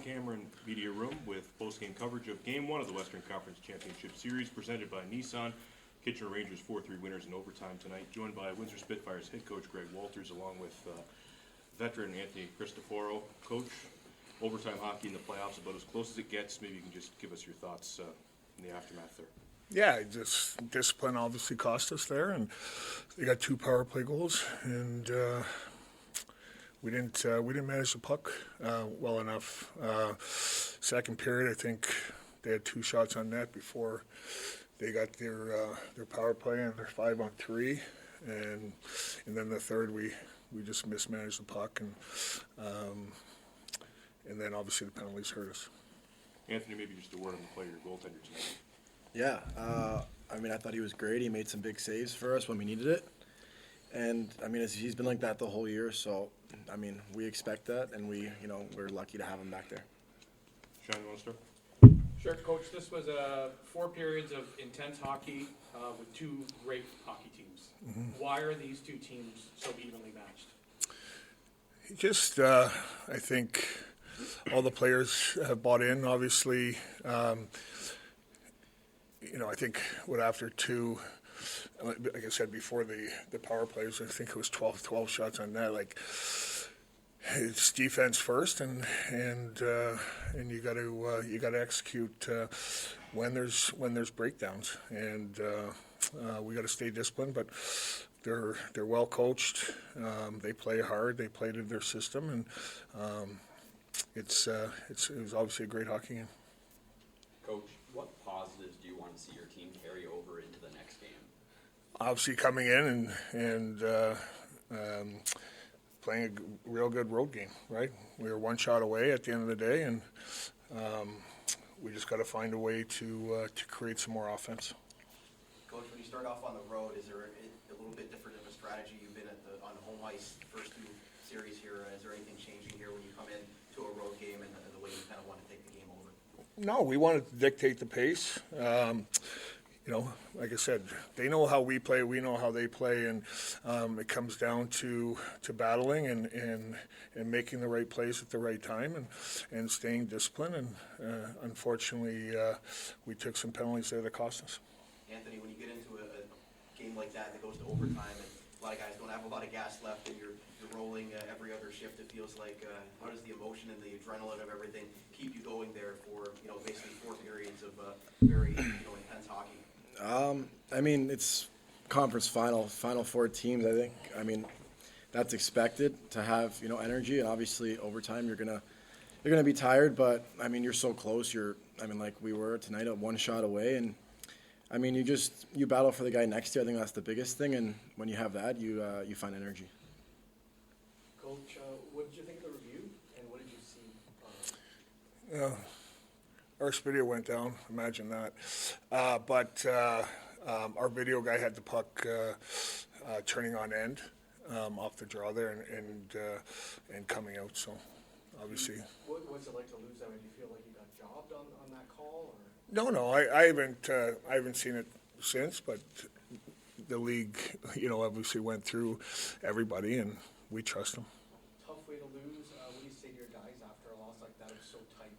on-camera media room with post-game coverage of Game 1 of the Western Conference Championship Series presented by Nissan. Kitchener Rangers 4-3 winners in overtime tonight, joined by Windsor Spitfires head coach Greg Walters along with veteran Anthony Cristoforo. Coach, overtime hockey in the playoffs about as close as it gets. Maybe you can just give us your thoughts in the aftermath there. Yeah, just discipline obviously cost us there, and they got 2 power play goals, and we didn't manage the puck well enough. Second period, I think they had 2 shots on net before they got their power play and their 5-on-3, and then the third we just mismanaged the puck, and then obviously the penalties hurt us. Anthony, maybe just a word on the play of your goaltender tonight. Yeah, I thought he was great. He made some big saves for us when we needed it. And, he's been like that the whole year. So, we expect that, and we're lucky to have him back there. Sean, you want to start? Sure, Coach. This was 4 periods of intense hockey with 2 great hockey teams. Mm-hmm. Why are these 2 teams so evenly matched? Just, I think all the players have bought in, obviously. I think after 2, like I said before, the power players, I think it was 12 shots on net. Like, it's defense first, and you got to execute when there's breakdowns, and we got to stay disciplined. But they're well coached. They play hard. They play to their system, and it was obviously a great hockey game. Coach, what positives do you want to see your team carry over into the next game? Obviously coming in and playing a real good road game, right? We were 1 shot away at the end of the day, and we just got to find a way to create some more offense. Coach, when you start off on the road, is there a little bit different of a strategy? You've been on home ice the first 2 series here. Is there anything changing here when you come in to a road game and the way you kind of want to take the game over? No, we wanted to dictate the pace. Like I said, they know how we play, we know how they play, and it comes down to battling and making the right plays at the right time and staying disciplined. And unfortunately, we took some penalties there that cost us. Anthony, when you get into a game like that goes to overtime, and a lot of guys don't have a lot of gas left, and you're rolling every other shift, it feels like, how does the emotion and the adrenaline of everything keep you going there for basically 4 periods of very intense hockey? It's conference final 4 teams. I think that's expected to have energy, and obviously overtime you're gonna be tired, but you're so close. Like we were tonight, at 1 shot away, and you battle for the guy next to you. I think that's the biggest thing, and when you have that, you find energy. Coach, what did you think of the review, and what did you see? Our video went down, imagine that. But our video guy had the puck turning on end off the draw there and coming out. So obviously. What's it like to lose that? Do you feel like you got jobbed on that call? Or? No, I haven't seen it since. But the league, obviously went through everybody, and we trust them. Tough way to lose. What do you say to your guys after a loss like that? It was so tight.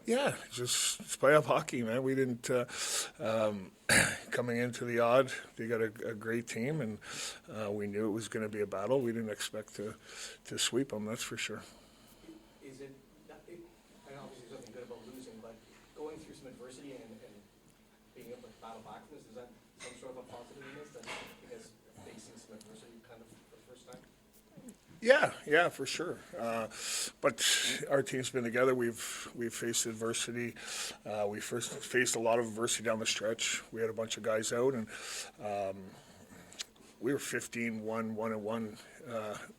Yeah, just it's playoff hockey, man. We didn't coming into the odd. They got a great team, and we knew it was going to be a battle. We didn't expect to sweep them. That's for sure. Is it? I know obviously there's nothing good about losing, but going through some adversity and being able to battle back from this, is that some sort of a positive in this? That you guys facing some adversity kind of for the first time? Yeah, for sure. But our team's been together. We've faced adversity. We first faced a lot of adversity down the stretch. We had a bunch of guys out, and we were 15-1-1-1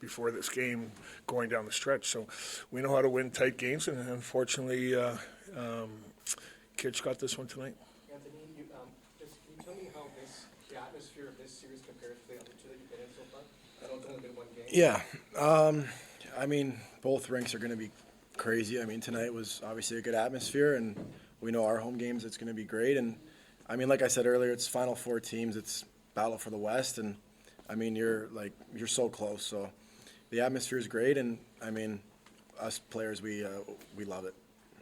before this game going down the stretch. So we know how to win tight games, and unfortunately, Kitch got this one tonight. Anthony, can you tell me how the atmosphere of this series compares to the other 2 that you've been in so far? I know it's only been 1 game. Yeah, both rinks are going to be crazy. Tonight was obviously a good atmosphere, and we know our home games, it's going to be great. And like I said earlier, it's Final 4 teams. It's battle for the West, and you're so close. So the atmosphere is great, and us players, we love it.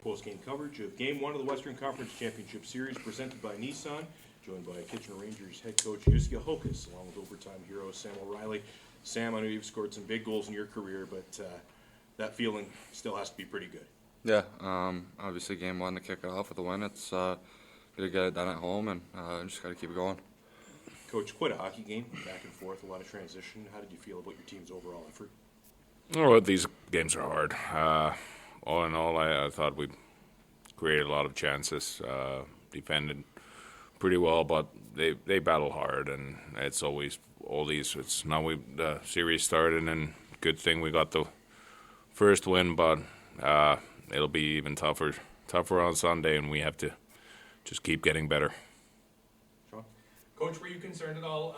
Post-game coverage of Game 1 of the Western Conference Championship Series presented by Nissan, joined by Kitchener Rangers head coach Jussi Ahokas, along with overtime hero Sam O'Reilly. Sam, I know you've scored some big goals in your career, but that feeling still has to be pretty good. Yeah, obviously game 1 to kick it off with a win. It's good to get it done at home, and just got to keep it going. Coach, quite a hockey game, back and forth, a lot of transition. How did you feel about your team's overall effort? Oh, these games are hard. All in all, I thought we created a lot of chances, defended pretty well, but they battle hard, and it's always all these. It's now the series started, and good thing we got the first win, but it'll be even tougher on Sunday, and we have to just keep getting better. Sean? Coach, were you concerned at all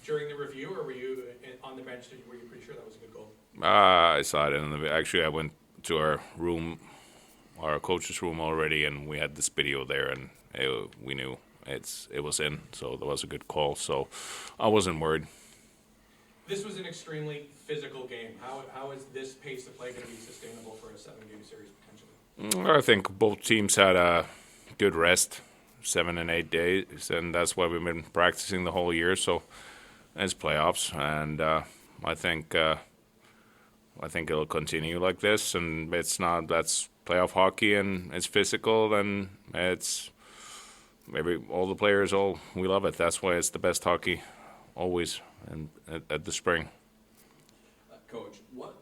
during the review, or were you on the bench? Were you pretty sure that was a good goal? I saw it actually I went to our room, our coach's room already, and we had this video there, and we knew it was in, so that was a good call. So I wasn't worried. This was an extremely physical game. How is this pace of play going to be sustainable for a 7-game series potentially? I think both teams had a good rest, 7 and 8 days, and that's why we've been practicing the whole year. So it's playoffs, and I think it'll continue like this. And that's playoff hockey, and it's physical, and it's all the players. We love it. That's why it's the best hockey always, and at the spring. Coach, what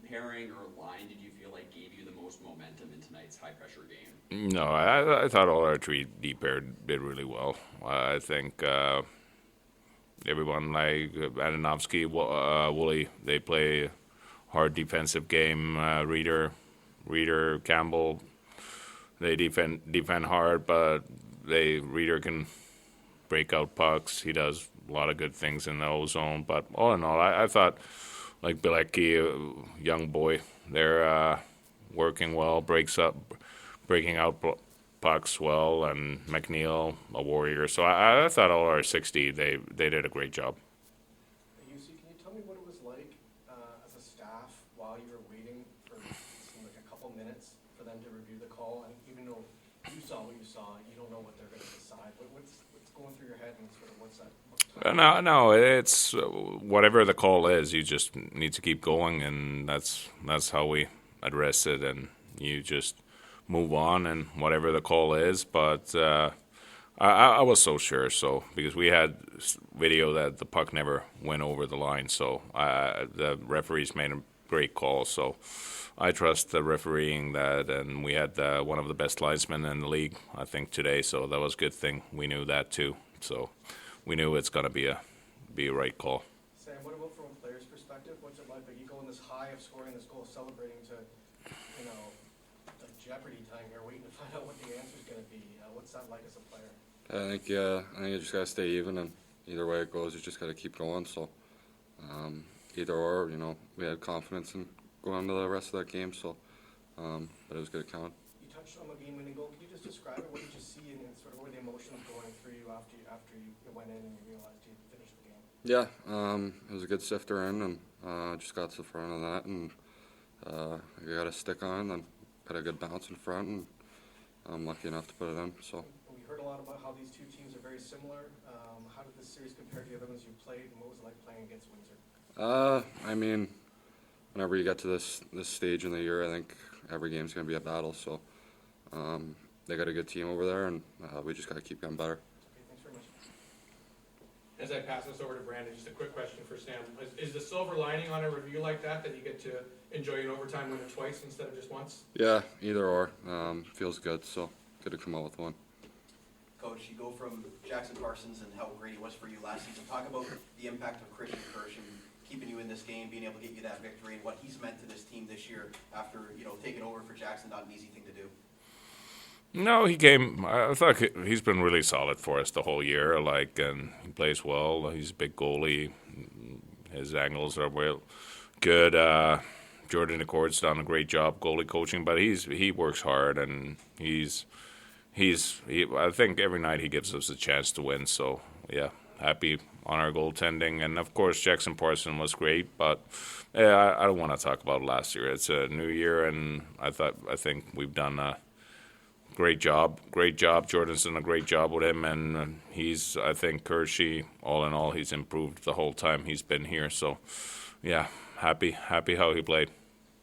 pairing or line did you feel like gave you the most momentum in tonight's high-pressure game? No, I thought all our three deep pair did really well. I think everyone like Adanovsky, Woolley, they play hard defensive game. Reeder, Campbell, they defend hard, but Reeder can break out pucks. He does a lot of good things in the O zone. But all in all, I thought like Bilecki, young boy, they're working well, breaking out pucks well, and McNeil, a warrior. So I thought all our 60, they did a great job. Jussi, can you tell me what it was like as a staff while you were waiting for it seemed like a couple minutes for them to review the call? And even though you saw what you saw, you don't know what they're going to decide. What's going through your head, and sort of what's that? No, it's whatever the call is. You just need to keep going, and that's how we address it. And you just move on, and whatever the call is. But I was so sure, because we had video that the puck never went over the line. So the referees made a great call. So I trust the refereeing that, and we had one of the best linesmen in the league, I think, today. So that was a good thing. We knew that too. So we knew it's going to be a right call. Sam, what about from a player's perspective? What's it like? You go in this high of scoring this goal, celebrating to, like Jeopardy time here, waiting to find out what the answer's going to be. What's that like as a player? I think you just got to stay even, and either way it goes, you just got to keep going. So either or, we had confidence in going to the rest of that game. So, but it was good count. You touched on the game-winning goal. Can you just describe it? What did you see, and sort of what were the emotions going through you after you went in and you realized you finished the game? Yeah, it was a good sifter in, and just got to the front of that, and you got a stick on, and got a good bounce in front, and I'm lucky enough to put it in. So. We heard a lot about how these two teams are very similar. How did this series compare to the other ones you played, and what was it like playing against Windsor? I mean, whenever you get to this stage in the year, I think every game's going to be a battle. So they got a good team over there, and we just got to keep getting better. Okay, thanks very much. As I pass this over to Brandon, just a quick question for Sam. Is the silver lining on a review like that you get to enjoy an overtime winner twice instead of just once? Yeah, either or. Feels good, so good to come out with one. Coach, you go from Jackson Parsons and how great he was for you last season. Talk about the impact of Christian Kirsch and keeping you in this game, being able to get you that victory, and what he's meant to this team this year after, taking over for Jackson, not an easy thing to do. No, he came. I thought he's been really solid for us the whole year. And he plays well. He's a big goalie. His angles are well good. Jordan Accord's done a great job goalie coaching, but he works hard, and I think every night he gives us a chance to win. So yeah, happy on our goaltending, and of course Jackson Parson was great. But yeah, I don't want to talk about last year. It's a new year, and I think we've done a great job. Jordan's done a great job with him, and I think Hershey, all in all, he's improved the whole time he's been here. So, yeah, happy how he played.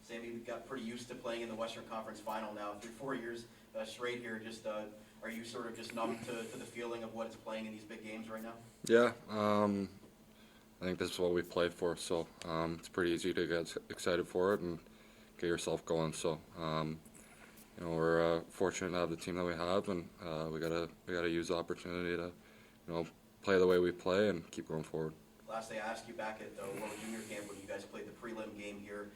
Sammy, we got pretty used to playing in the Western Conference Final now. Through 4 years straight here, just are you sort of just numb to the feeling of what it's playing in these big games right now? Yeah, I think this is what we played for, so it's pretty easy to get excited for it and get yourself going. So, we're fortunate to have the team that we have, and we gotta use the opportunity to, play the way we play and keep going forward. Lastly, I asked you back at the World Junior Camp when you guys played the prelim game here,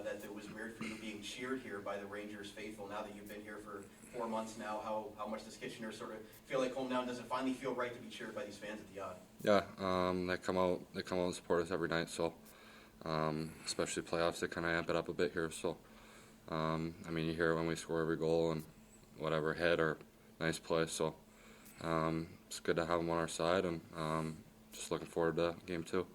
that it was weird for you being cheered here by the Rangers faithful. Now that you've been here for 4 months now, how much does Kitchener sort of feel like home now? Does it finally feel right to be cheered by these fans at the Yacht? Yeah, they come out and support us every night. So, especially playoffs, they kind of amp it up a bit here. So, you hear it when we score every goal and whatever hit or nice play. So, it's good to have them on our side, and just looking forward to game 2.